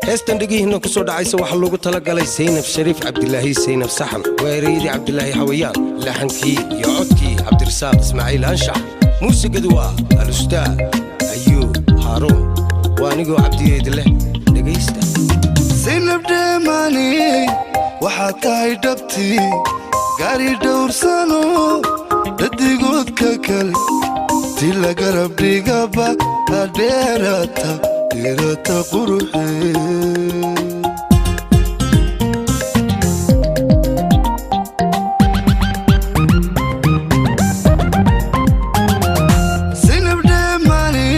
heestan dhigihiina ku soo dhacaysa waxa loogu tala galay Zainab Sharif Abdullahi Zainab Saxan weeriyadi Abdullahi Hawayaan laxankii iyo codkii Cabdirasaaq Ismaaciil Anshax muusigadu waa al-ustaad Ayub Harun waanigo Cabdiyeed leh dhageysta Zainab Demani waxa tahay dhabti gaari dhowrsano dadigood ka kale tila garab dhigaba dheerata quruxi Zainab Demani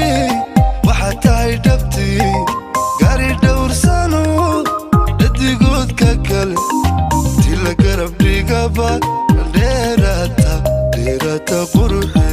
waxa tahay dhabti gaari dhowrsano dadigood ka kale tila garab dhigaba dheerata quruxi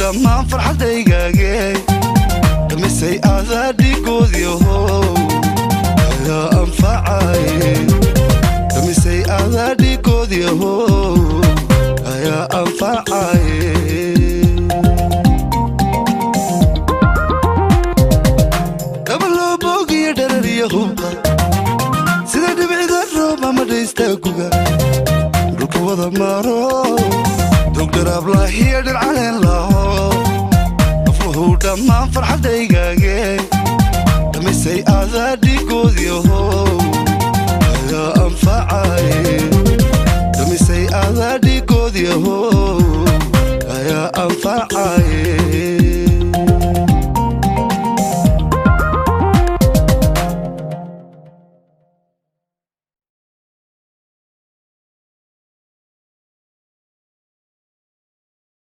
dhammaan farxadaygage damisay adaa dhigoodyaho ayaa anfacaye damisay adaa dhigoodyaho ayaa anfacaye dabaloo boogiyo dharariyo hubka sida dhibicda roob ama dhaystaguga dhulka wada maro dogdaraab laahiyo dhircaleen laho afluhu dhammaan farxadaygage damisay adaa dhigoodyaho ayaa anfacaye damisay adaa dhigoodyaho ayaa anfacaye